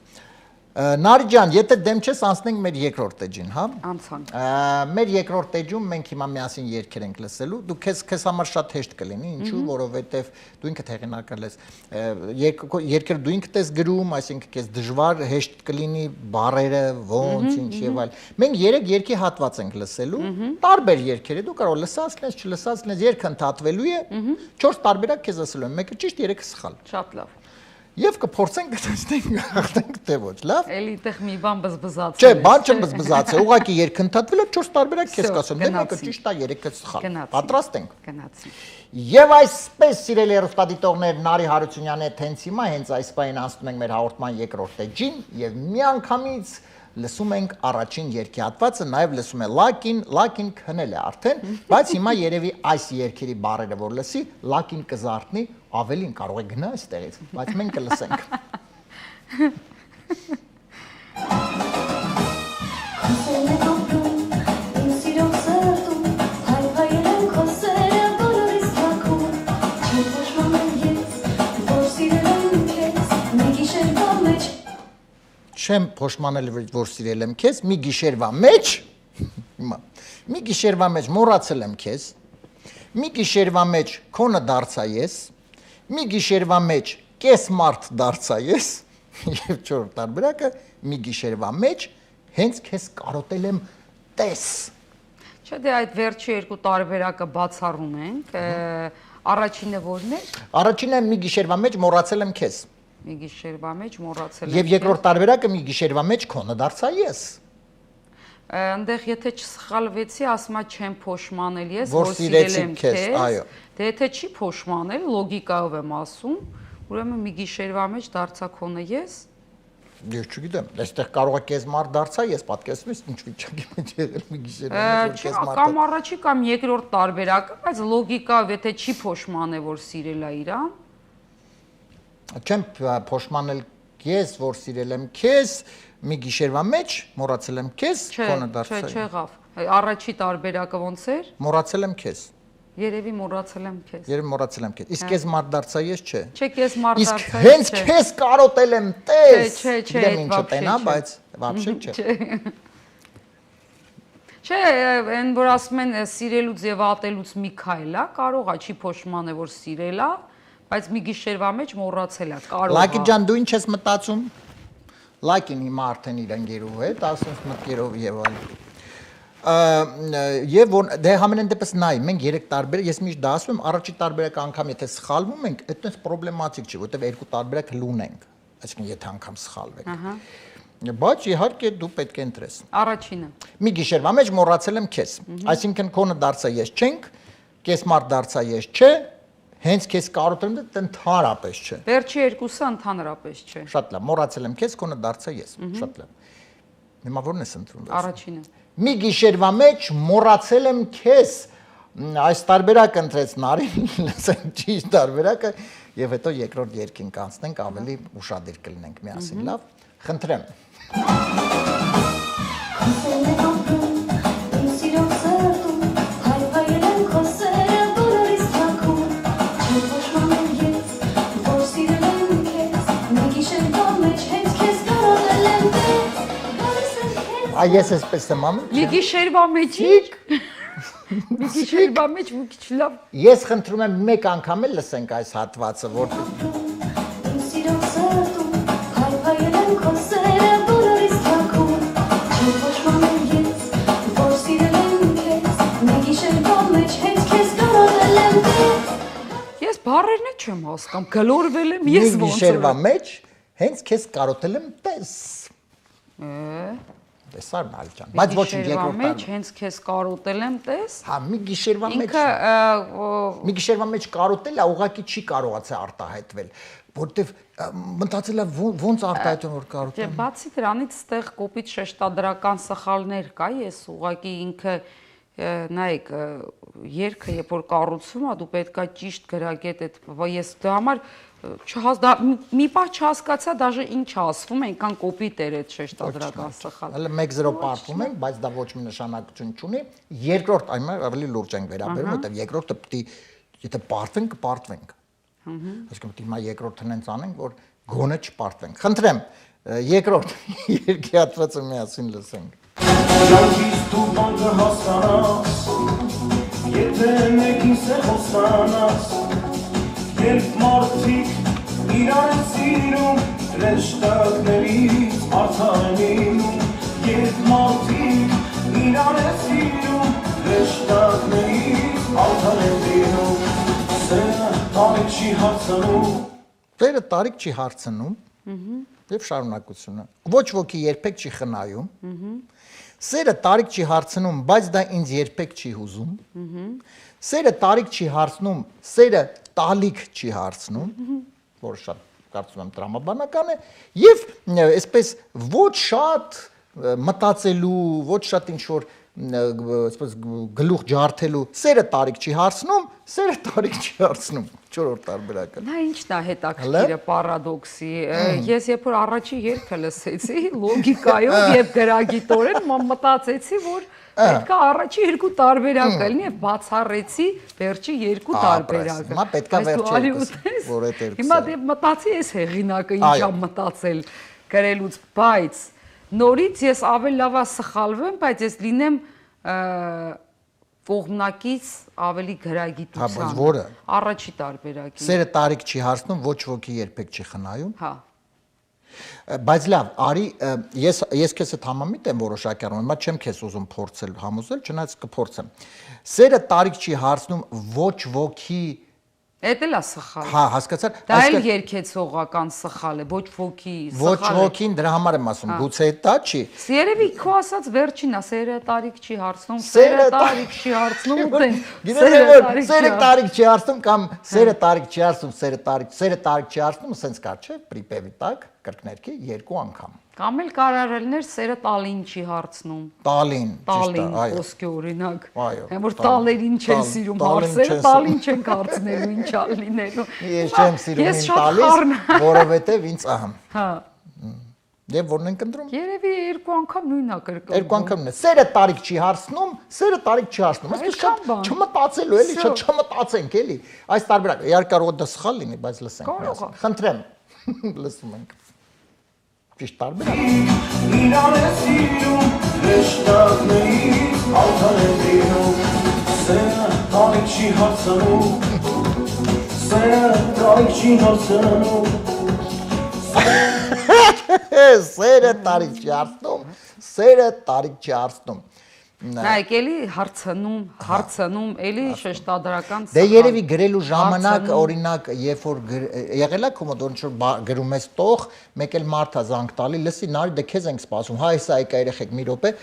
Նարի ջան, եթե դեմ չես, անցնենք մեր երկրորդ էջին, հա։ Անցանք։ Մեր երկրորդ էջում մենք հիմա միասին երգեր ենք լսելու։ Դու քեզ համար շատ հեշտ կլինի, ինչու, որովհետև դու ինքդ հեղինակել ես։ Երգերը դու ինքդ ես գրում, այսինքն քեզ դժվար հեշտ կլինի բառերը, ոնց, ինչ եւ այլ։ Մենք 3 երգի հատված ենք լսելու, տարբեր երգեր է, դու կարող լսած լես, չլսած լես, երգը ընդհատվելու է, 4 տարբերակ քեզ ասելու եմ, մեկը ճիշտ, 3-ը սխալ։ Շատ լավ։ Եվ կփորձենք գտնենք թե ոչ, լավ։ Էլի այդտեղ մի բան բզբզացել։ Չէ, բան չբզբզացել, ուղղակի երգ ընդհատվել է 4 տարբերակ քեզ կասեմ, դե մեկը ճիշտ է, 3-ը սխալ։ Պատրաստ ենք։ Գնացի։ Եվ այսպես սիրելի հեռուստադիտողներ, Նարի Հարությունյանի հետ հենց հիմա հենց այս պահին անցնում ենք մեր հաղորդման երկրորդ էջին եւ միանգամից լսում ենք առաջին երգի հատվածը, նաև լսում է Լակին քնել է արդեն, բայց հիմա երևի այս երգերի բառերը որ լսի, Լակին կզարթնի, ավելին կարող է գնա այստեղից, բայց մենք կլսենք։ Չեմ փոշմանել, որ սիրել եմ քեզ, մի գիշերվա մեջ, մի գիշերվա մեջ մոռացել եմ քեզ, մի գիշերվա մեջ քոնը դարձա ես, մի գիշերվա մեջ կես մարդ դարձա ես, եւ 4 տարբերակը մի գիշերվա մեջ հենց քեզ կարոտել եմ տես։ Չէ, դե այդ վերջի 2 տարբերակը բացառում ենք, առաջինը որն է։ Առաջինը մի գիշերվա մեջ մոռացել եմ քեզ։ Մի գիշերվա մեջ մոռացել եմ։ Եվ երկրորդ տարբերակը մի գիշերվա մեջ քոնը դարձա ես։ Այնտեղ եթե չսխալվեցի, ասում եմ չեմ փոշմանել ես, որ սիրել եմ քեզ, այո։ Դե եթե չի փոշմանել, լոգիկայով եմ ասում, ուրեմն մի գիշերվա մեջ դարձա քոնը ես։ Ես չգիտեմ, այստեղ կարող է կես մարդ դարձա ես, պատկերացնում ես ինչ վիճակի մեջ եղել մի գիշերվա մեջ կես մարդը։ Կամ առաջի կամ երկրորդ տարբերակը, բայց լոգիկայով եթե չի փոշմանել, որ սիրել է իրան։ Չեմ փոշմանել ես, որ սիրել եմ քեզ, մի գիշերվա մեջ մոռացել եմ քեզ, քոնը դարձա։ Չէ, չեղավ։ Առաջի տարբերակը ոնց էր։ Մոռացել եմ քեզ։ Երևի մոռացել եմ քեզ։ Երևի մոռացել եմ քեզ։ Իսկ քեզ մարդ դարձա ես, չէ։ Չէ, քեզ մարդ դարձա ես։ Իսկ հենց քեզ կարոտել եմ տես։ Չէ, ինչը տենա, բայց вообще չէ։ Չէ, այն որ ասում են սիրելուց եւ ատելուց մի քայլ է, կարող է չի փոշմանել, որ սիրել է, բայց մի գիշերվա մեջ մոռացել է, կարող է։ Լակի ջան, դու ինչ ես մտածում։ Լակին հիմա արդեն իր ընկերուհու հետ, ասում մտքերով եւ այլն։ Եվ դե համենայն դեպս նայ, մենք 3 տարբերակ, ես միշտ դա ասում եմ, առաջի տարբերակը անգամ եթե սխալվում ենք, այդպես պրոբլեմատիկ չի, որտեվ 2 տարբերակ լուն ենք, այսինքն եթե անգամ սխալվենք։ Բայց իհարկե դու պետք է ընտրես։ Առաջինը։ Մի գիշերվա մեջ մոռացել եմ քեզ, այսինքն քոնը դարձա ես չենք, կես մարդ դարձա ես չէ, հենց քեզ կարոտել եմ, ընդհանրապես չէ։ Վերջի երկուսը ընդհանրապես չէ։ Շատ լավ, մոռացել եմ քեզ, քոնը դարձա ես, շատ լավ։ Հիմա ո՞րն ես ընտրում։ Առաջինը։ Մի գիշերվա մեջ մոռացել եմ քեզ, այս տարբերակը ընտրեց Նարին, լսենք ճիշտ տարբերակը եւ հետո երկրորդ երգին կանցնենք, ավելի ուշադիր կլինենք միասին, լավ։ Խնդրեմ։ Այս էսպես եմ անում։ Մի գիշերվա մեջ ինչ։ Մի քիչ երբա մեջ մի քիչ լավ։ Ես խնդրում եմ մեկ անգամ էլ լսենք այս հատվածը, որ Ես բառերն չեմ հասկանում, գլորվել եմ ես ոնց։ մի գիշերվա մեջ հենց քեզ կարոտել եմ տես։ Տեսար Նալջան, բայց ոչինչ երկրորդ մեջ հենց քեզ կարոտել եմ տես։ Հա, մի գիշերվա մեջ կարոտելը ուղղակի չի կարողացել արտահայտվել, որտեվ մտածելա ոնց արտահայտում որ կարոտեմ։ Բացի դրանից ստեղ կոպիտ շեշտադրական սխալներ կա, ես ուղղակի ինքը նայեք երգը երբ որ կառուցվում է դու պետքա ճիշտ գրագետ այդ ես դրա համար մի պահ չհասկացա դաժե ինչ ասվում է, այնքան կոպիտ էր այդ շեշտադրական սխալ։ Հələ 1-0 պարտվում ենք, բայց դա ոչ մի նշանակություն չունի։ Երկրորդ այն ավելի լուրջ ենք վերաբերում, որտեղ երկրորդը պիտի եթե պարտվենք, կպարտվենք։ Այսինքն պիտի հիմա երկրորդն հենց անենք, որ գոնե չպարտվենք։ Խնդրեմ, երկրորդ երկի հատվածը միասին լսենք։ Ջանքից դու բանկը հասկանաս, եթե մեկին սեր խոսանաս, երբ մարդիկ իրար են սիրում, ռեշտակներից արդար են ինում, երբ մարդիկ իրար են սիրում, ռեշտակներից արդար են ինում, սերը տարիք չի հարցնում։ Սերը տարիք չի հարցնում, և շարունակությունը, ոչ ոքի երբեք չի խնայում, Սերը տարիք չի հարցնում, բայց դա ինձ երբեք չի հուզում, սերը տարիք չի հարցնում, սերը տալիք չի հարցնում, որը շատ կարծում եմ տրամաբանական է, և այսպես ոչ շատ մտածելու, ոչ շատ ինչ-որ գլուխ ջարդելու, սերը տարիք չի հարցնում, սերը տարիք չի հարցնում, չորրորդ տարբերակը։ Նա ինչն է հետաքրքիրը պարադոքսի, ես երբ որ առաջի երգը լսեցի, լոգիկայով եւ գրագիտորեն մտածեցի, որ պետքա առաջի երկու տարբերակը լինի եւ բացառեցի վերջի երկու տարբերակը։ Հիմա պետքա վերջի որ այդ երկուսը։ Հիմա դե մտածի ես հեղինակը ինչա մտածել գրելուց, բայց նորից ես ավելի լավա սխալվեմ, բայց ես լինեմ կողմնակից ավելի գրագիտության։ Առաջի տարբերակի։ Սերը տարիք չի հարցնում, ոչ ոքի երբեք չի խնայում։ Հա։ Բայց լավ, արի ես քեզ հետ համամիտ եմ որոշակի առումով, հիմա չեմ քեզ ուզում փորձել համոզել, չնայած կփորձեմ։ Սերը տարիք չի հարցնում ոչ ոքի Էդ էլ է սխալ։ Հա, հասկացար։ Դա էլ երկեցողական սխալ է, ոչ ոքի սխալ է։ Ոչ ոքին դրա համար եմ ասում, գուցե դա չի։ Երևի քո ասած վերջին է, սերը տարիք չի հարցնում, սերը տարիք չի հարցնում ու տեն։ Սերը տարիք չի հարցնում կամ սերը տարիք չի հարցնում, սերը տարիք չի հարցնում, սենց կար չէ, պրիպևի տակ, կրկներքի երկու անգամ։ Կամ էլ կարարելներ սերը տալին չի հարցնում։ Տալին, տալին, ոսկե օրինակ։ Այո։ Որ տալերին չեն սիրում հարցերը, տալին չեն հարցնելու, ինչա լինելու։ Ես չեմ սիրում ին տալիս, որովհետև ինձ ահա։ Հա։ Եվ որն ենք ընտրում։ Երևի երկու անգամ նույնն է կրկնում։ Երկու անգամն է։ Սերը տարիք չի հարցնում, սերը տարիք չի հարցնում։ Այսպես չմտածելու էլի, չմտածենք էլի։ Այս տարբերակը իհարկե կարող է դա սխալ լինի, բայց լսենք։ Խնդրեմ։ Լսում ենք։ Ճիշտ տարբերակ։ Իրար է սիրում, ռեշտակներից արդար են ինում, սերը տարիք չի հարցնում, սերը տարիք չի հարցնում, Սերը տարիք չի հարցնում, սերը տարիք չի հարցնում։ Նայեք, էլի հարցնում, էլի շեշտադրական Դե երևի գրելու ժամանակ, օրինակ, երբ որ եղել է կոմոդ, որ գրում ես տող, մեկ էլ մարդ է զանգ տալի, լսի, նարի, դե քեզ ենք սպասում, հա, հեսա եկա երեխեք մի րոպե,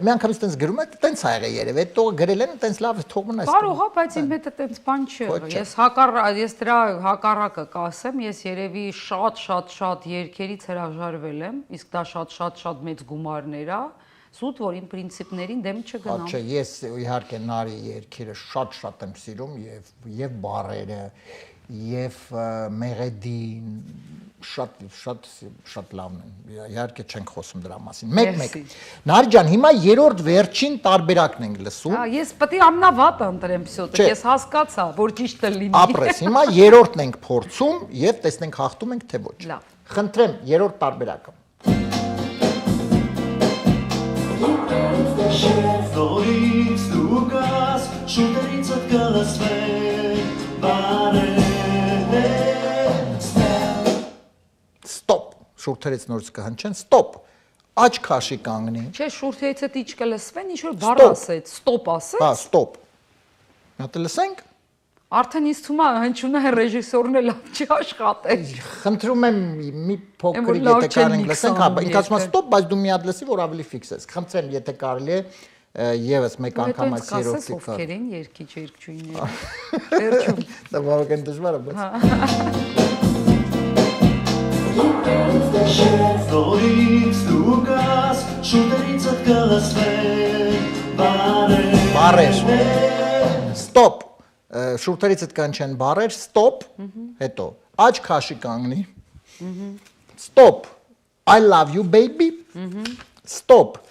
մի անգամից տենց գրում է, տենց ա եղել երևի, այդ տողը գրել են, տենց լավ թող մնա այս։ Կարող է, բայց իմ հետ տենց բան չի եղել։ Ես դրա հակառակը կասեմ, ես երևի շատ երգերից հրաժարվել եմ, իսկ դա շատ մեծ գումարներ է։ Սուտ, որ իմ պրինցիպներին դեմ չգնամ։ Չէ, ես իհարկե նարի երգերը շատ եմ սիրում եւ բառերը եւ մեղեդին շատ լավն են։ Իհարկե չենք խոսում դրա մասին։ Մեկ։ Նարի ջան, հիմա երրորդ վերջին տարբերակն ենք լսում։ Հա, ես պետք է ամենավատը ընտրեմ всё-таки, ես հասկացա, որ ճիշտը լինի։ Ապրես, հիմա երրորդն ենք փորձում եւ տեսնենք հաղթում ենք թե ոչ։ Լավ։ Խնդրեմ, երրորդ տարբերակը։ Զորից դու գաս, շուտերիցդ կլսվեն բարեր Ստոպ, շուրթերից նորից կհնչեն, ստոպ, աչ քաշի կանգնի։ Չէ, շուրթերից է իջ կլսվեն, ինչ որ բառ Stop. ասեց, ստոպ ասեց։ Հա, ստոպ։ Նա դե լսենք։ Արդեն ինձ թվում է հնչյունը ռեժիսորն է լավ չի աշխատել։ Խնդրում եմ մի փոքր Եմ, որ լավ եթե չեն կարենք լսենք, հա, միքսանում ինքնացում երկը։ ստոպ, բայց դու մի հատ լսի, որ ավելի ֆիքս ես։ Խնդրեմ, եթե կարելի է եւս մեկ անգամ այս երրորդի ովքեր են երկիչ երկչույնները։ Վերջում։ Դա բավական դժվար է, բայց Նորից դու գաս, շուտերիցդ կլսվեն բարեր։ Ստոպ։ Շուրթերիցդ կանչեն բարեր, ստոպ, հետո աչ քաշի կանգնի։ Stop. I love you baby. Stop.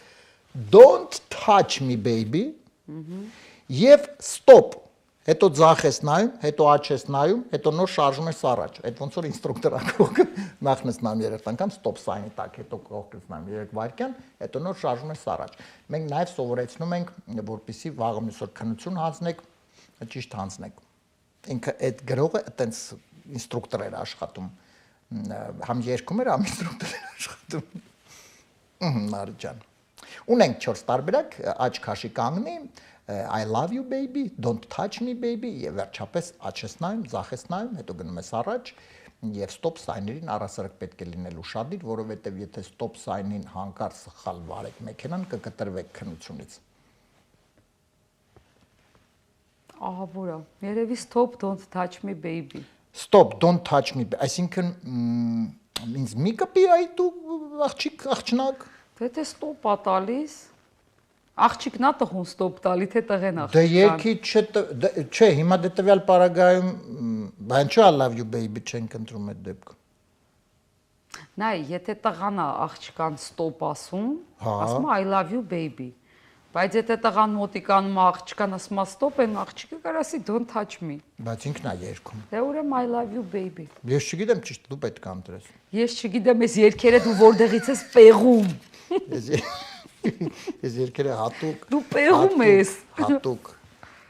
Don't touch me baby. Եվ stop. Հետո ձախ ես նայում, հետո աչ ես նայում, հետո նոր շարժում ես առաջ։ Այդ ոնց որ ինստրուկտորը կողքը նախն ես նայում երրորդ անգամ stop sign-ի տակ, հետո կողքից նայում 3 վայրկյան, հետո նոր շարժում ես առաջ։ Մենք նաև սովորեցնում ենք, որպեսզի վաղը մյուս օր քննություն հանձնեք, ճիշտ հանձնեք։ Ինքը այդ գրողը այտենց ինստրուկտոր էր աշխատում։ Համ երկում էր, համ ինստրուկտոր էր աշխատում։ Մարջան։ Ունենք 4 տարբերակ, աչ քաշի կանգնի, I love you baby, don't touch me baby, եւ վերջապես աչ ես նայում, ձախ ես նայում, հետո գնում ես առաջ եւ stop sign-երին առասարակ պետք է լինել ուշադիր, որովհետեւ եթե stop sign-ին հանկարծ սխալ վարեք մեքենան, կկտրվեք քննությունից։ Ահա որա, երևի stop don't touch me baby։ Stop, don't touch me, այսինքն ինձ մի կպի այ դու աղջնակ։ Դե stop-ա տալիս։ Աղջիկն է տղուն stop տալի, թե տղեն աղջիկան։ Դե երկի չէ, հիմա դե տվյալ պարագայում բան չէ I love you baby չենք ընտրում այդ դեպքը։ Նայ, եթե տղան է աղջկան stop ասում, ասում է I love you baby։ Բայց եթե տղան մոտիկանում աղջկան ասում է stop, այն աղջիկը կարող ասի don't touch me։ Բայց ինքն է երգում։ Դե ուրեմն I love you baby։ Ես չգիտեմ, ճիշտ դու պետք է ընտրես։ Ես չգիտեմ, այս երկերը դու որտեղից ես պեղում։ Ես երկերը հատուկ։ Դու պեղում ես։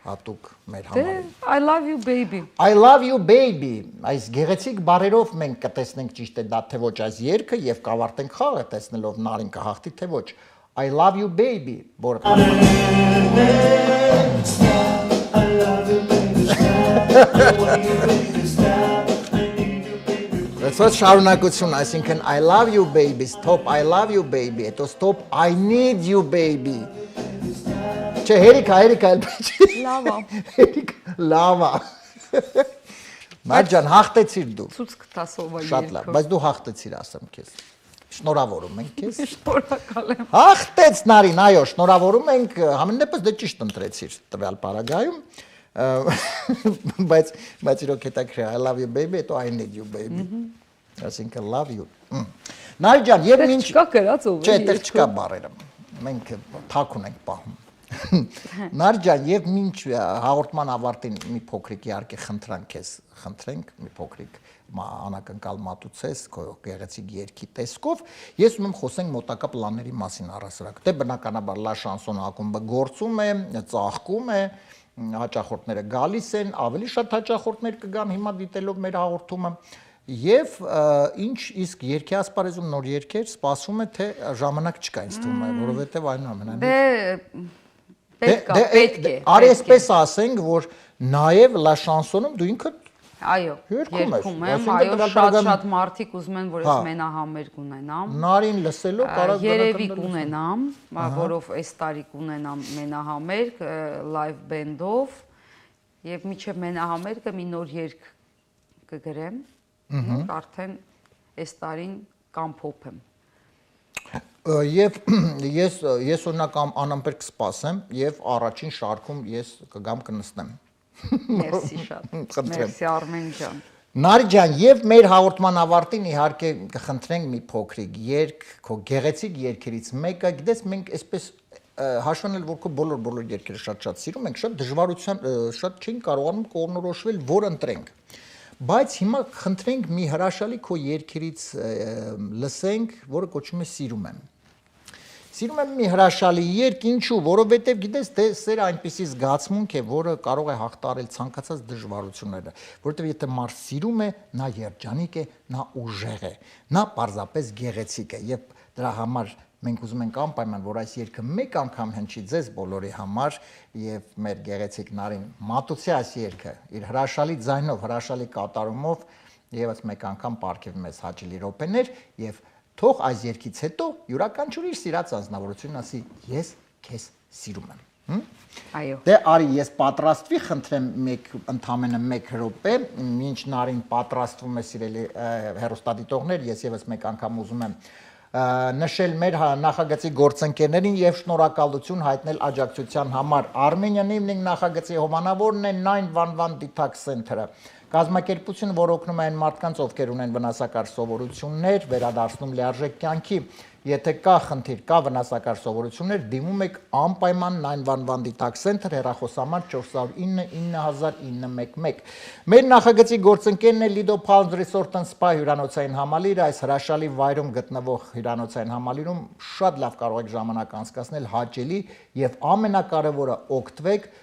Հատուկ մեր Դե համար։ I love you baby։ I love you baby։ Այս գեղեցիկ բառերով մենք կտեսնենք ճիշտ է դա թե ոչ այս երգը եւ կավարտենք խաղը տեսնելով Նարին կհաղթի թե ոչ։ I love you baby, որ That's շարունակություն, այսինքն I love you baby, stop I love you baby, հետո stop I need you baby։ Չէ, հերիքա, Լավա։ լավա։ Մարջան, հաղթեցիր դու։ Ցույց կտասովա Շատ լավ, բայց դու հաղթեցիր, ասեմ քեզ։ Շնորհավորում ենք քեզ։ Շնորհակալ եմ։ Հաղթեց Նարին, այո, շնորհավորում ենք, համենայնպես դե ճիշտ ընտրեցիր տվյալ պարագայում, բայց իրոք հետաքրքիր I love you baby, հետո I need you baby։ Այսինքն love you։ Նարի ջան, եւ ինչ Չկա գրած ով։ Չէ, դեռ չկա բառերը։ Մենք թաքուն ենք պահում։ Նարի ջան, եւ ինչ հաղորդման ավարտին մի փոքրիկ իհարկե խնդրենք մի փոքրիկ անակնկալ մատուցես քո գեղեցիկ երգի տեսքով ես ուզում եմ խոսենք մոտակա պլանների մասին առասարակ դե բնականաբար լա շանսոն ակումբը գործում է ծաղկում է հաճախորդները գալիս են ավելի շատ հաճախորդներ կգան հիմա դիտելով մեր հաղորդումը եւ ինչ իսկ երգի ասպարեզում նոր երգեր սպասվում է թե ժամանակ չկա ինձ թվում է որովհետեւ այնուամենայնիվ պետք է արի այսպես ասենք որ նաեւ լա շանսոնում դու ինքդ Այո, երգում եմ, այո, շատ մարդիկ ուզում են, որ ես մենահամերգ ունենամ։ Նարին լսելով կարող երևի կունենամ, որով այս տարի կունենամ մենահամերգ live band-ով եւ միջև մենահամերգը մի նոր երգ կգրեմ։ Արդեն այս տարին կամփոփեմ։ Եվ ես օրինակ անըմբերք կսպասեմ եւ առաջին շարքում ես կգամ կնստեմ։ Մերսի շատ։ Մերսի Արմեն ջան։ Նարի ջան, եւ մեր հաղորդման ավարտին իհարկե կխնդրենք մի փոքրիկ երգ, քո գեղեցիկ երգերից մեկը, գիտես մենք այսպես հաշվանել որ քո բոլոր երգերը շատ սիրում ենք, շատ դժվարության շատ չենք կարողանում կողմնորոշվել, որ ընտրենք։ Բայց հիմա խնդրենք մի հրաշալի քո երգերից լսենք, որը կոչվում է Սիրում եմ։ Սիրում եմ մի հրաշալի երգ, ինչու, որովհետև գիտես, դե սերը այնպիսի զգացմունք է, որը կարող է հաղթահարել ցանկացած դժվարությունները, որովհետև եթե մարդ սիրում է, նա երջանիկ է, նա ուժեղ է, նա պարզապես գեղեցիկ է, եւ դրա համար մենք ուզում ենք անպայման, որ այս երգը մեկ անգամ հնչի ձեզ բոլորի համար եւ մեր գեղեցիկ Նարին մատուցի այս երգը իր հրաշալի ձայնով, հրաշալի կատարումով եւս մեկ անգամ պարգև մեզ հաճելի րոպեներ եւ թող այս երգից հետո յուրաքանչյուր իր սիրած անձնավորությունն ասի ես քեզ սիրում եմ։ Այո։ Դե արի ես պատրաստվի, խնդրեմ ընդամենը 1 րոպե, մինչ Նարին պատրաստվում է սիրելի հեռուստադիտողներ, ես եւս մեկ անգամ ուզում եմ նշել մեր նախագծի գործընկերներին եւ շնորհակալություն հայտնել աջակցության համար։ Armenian Evening նախագծի հովանավորն է 911 Detox Center-ը։ Կազմակերպություն, որ օգնում է այն մարդկանց, ովքեր ունեն վնասակար սովորություններ, վերադարձնում լիարժեք կյանքի։ Եթե կա խնդիր, կա վնասակար սովորություններ, դիմում եք անպայման 911 Detox Center, հեռախոսահամար 409 9011։ Մեր նախագծի գործընկերն է Lido Palms Resort and Spa հյուրանոցային համալիրը, այս հրաշալի վայրում գտնվող հյուրանոցային համալիրում շատ լավ կարող եք ժամանակ անցկացնել հաճելի եւ ամենակարևորը օգտվեք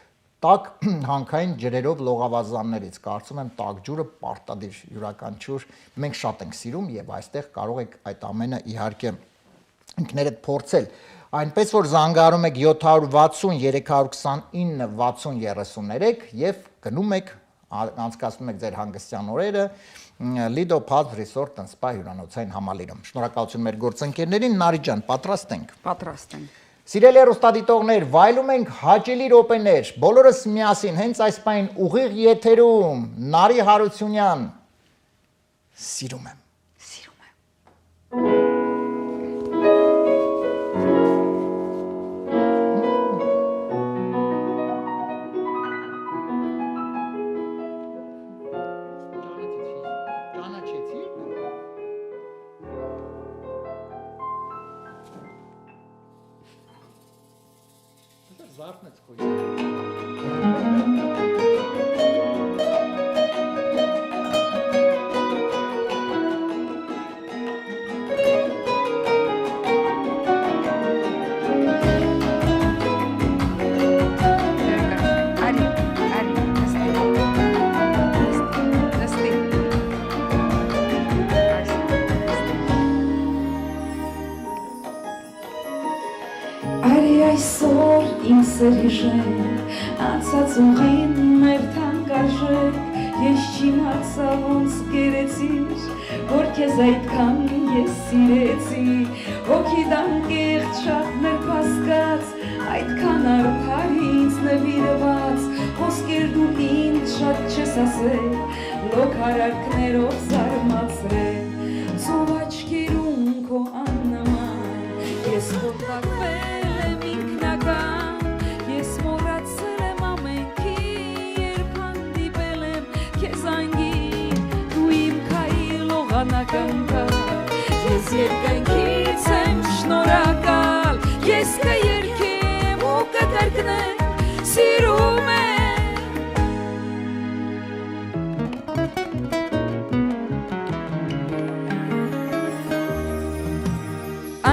տաք հանքային ջրերով լողավազաններից, կարծում եմ տաք ջուրը պարտադիր յուրաքանչյուր մենք շատ ենք սիրում եւ այստեղ կարող եք այդ ամենը իհարկե ինքներդ փորձել, այնպես որ զանգահարում եք 760 329 6033 եւ գնում եք անցկացնում եք ձեր հանգստյան օրերը Lido Palms Resort and Spa հյուրանոցային համալիրում։ Շնորհակալություն մեր գործընկերներին, Նարի ջան, պատրաստ ենք։ Պատրաստ ենք։ Սիրելի հեռուստադիտողներ, վայելում ենք հաճելի րոպեներ, բոլորս միասին հենց այս պայն ուղիղ եթերում Նարի Հարությունյան սիրում եմ։ Անցած ուղին մեր թանկարժեք, ես չիմացա ոնց գերեցիր, որ քեզ այդքան ես սիրեցի, հոգիդ անկեղծ շատ ներպասկած, այդքան արդար ինձ նվիրված, խոսքերն ու ինձ շատ չես ասել, լոք հարարքներով զարմացրել, ծով աչքերում քո աննման, ես խորտակվել եմ ինքնական, Ես երկնքից եմ շնորհակալ, ես կերքեմ ու կկրկնեմ, սիրում եմ։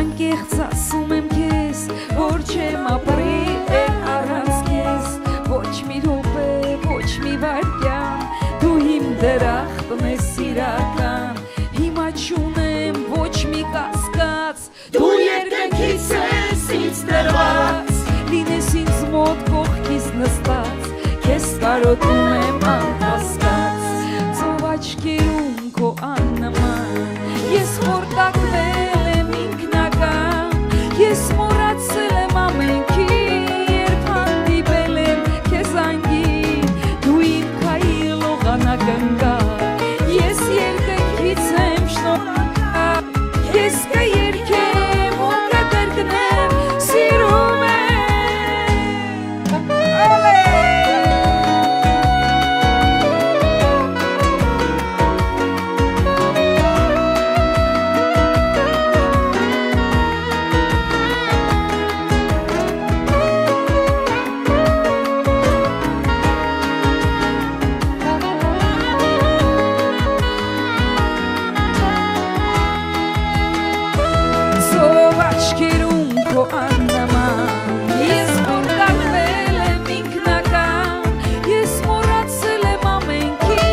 Անկեղծ ասում եմ քեզ, որ չեմ ապրել առանց քեզ, ոչ մի րոպե, ոչ մի վայրկյան, դու իմ դրախտն ես սիրական, հիմա չունեմ ոչ մի կասկած, դու երկնքից ես ինձ տրված, լինես ինձ մոտ կողքիս նստած, քեզ կարոտում եմ անհասկաց, ծով աչքերում քո աննման, ես խորտակվել եմ ինքնական, ես մոռացել եմ ամենքի, երբ հանդիպել եմ քեզ անգին, դու իմ քայլ ողանակնկալ, ես երկնքից եմ շնորհակալ, ես կերքեմ ու կկրկնեմ, սիրում եմ։ քո աննման ես որ կալվել եմ ինքնական ես մոռացել եմ ամենքի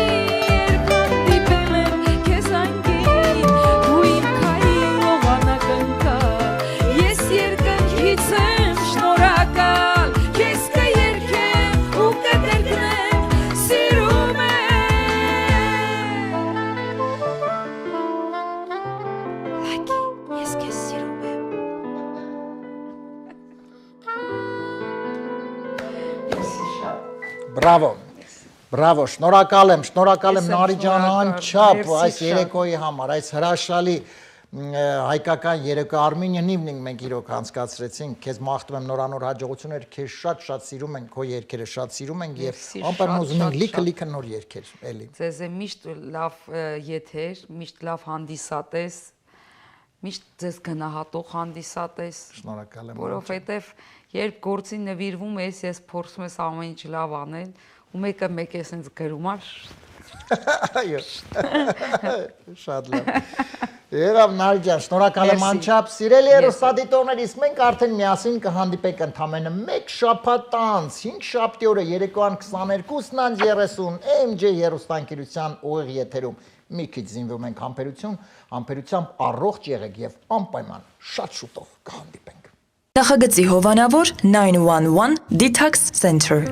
երբ հանդիպել եմ քեզ անգին դու իմ քայլով անակնկալ ես երկնքից եմ շնորհակալ քեզ կերքեմ ու կդերքնեմ սիրում եմ Լակի ես քեզ սիրում եմ Բրավո։ Բրավո, շնորհակալ եմ Ես եմ Նարի ջան շնորհակալ, անչափ մերսի այս շատ։ երեկոյի համար, այս հրաշալի հայկական երեկո Արմենիան մենք իրոք անցկացրեցինք։ Քեզ մաղթում եմ նորանոր հաջողություններ, քեզ շատ սիրում ենք, քո երգերը շատ սիրում ենք եւ Մերսի, անպայման ուզում ենք շատ, լիքը նոր երգեր էլի։ Ձեզ է միշտ լավ եթեր, միշտ լավ հանդիսատես, միշտ ձեզ գնահատող հանդիսատես, Շնորհակալ եմ։ որովհետև երբ գործին նվիրվում ես, ես փորձում ես ամեն ինչ լավ անել, ու մեկը է սենց գրում ա Այո։ Շատ լավ։ Երավ Նարի ջան, շնորհակալ եմ Մերսի։ անչափ սիրելի հեռուստադիտողներ, իսկ մենք արդեն միասին կհանդիպենք ընդամենը 1 շաբաթ անց, 5 շաբթի օրը երեկոյան 22-ն 30 MJ հեռուստաընկերության ուղիղ եթերում մի քիչ զինվում ենք համբերությամբ առողջ եղեք եւ անպայման շատ շուտով կհանդիպենք։ Նախագծի հովանավոր 911 Detox Center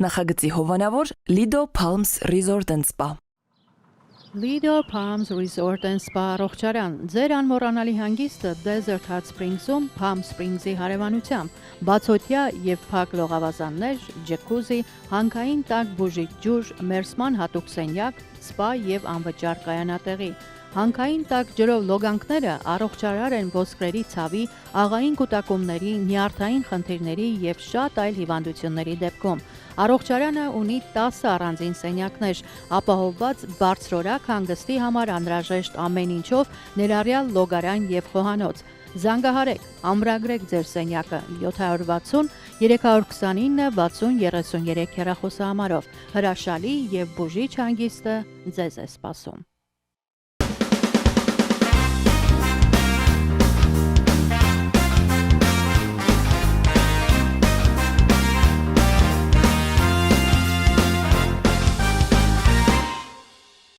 Նախագծի հովանավոր Lido Palms Resort and Spa Lido Palms Resort and Spa առողջարան ձեր անմոռանալի հանգիստը Desert Hot Springs-ում Palm Springs-ի հարևանությամբ բացօթյա եւ փակ լողավազաններ, ջեկուզի, հանքային տաք բուժիչ ջուր, մերսման հատուկ սենյակ, սպա եւ անվճար կայանատեղի Հանքային տաք ջրով լոգանքները առողջարար են ոսկրերի ցավի, աղային կուտակումների, նյարդային խնդիրների եւ շատ այլ հիվանդությունների դեպքում։ Առողջարանը ունի 10 առանձին սենյակներ, ապահովված բարձրորակ հանգստի համար անհրաժեշտ ամեն ինչով, ներառյալ լոգարան եւ խոհանոց։ Զանգահարեք, ամրագրեք ձեր սենյակը 760 329 60 33 հեռախոսահամարով։ Հրաշալի եւ բուժիչ հանգիստը ձեզ է սպասում։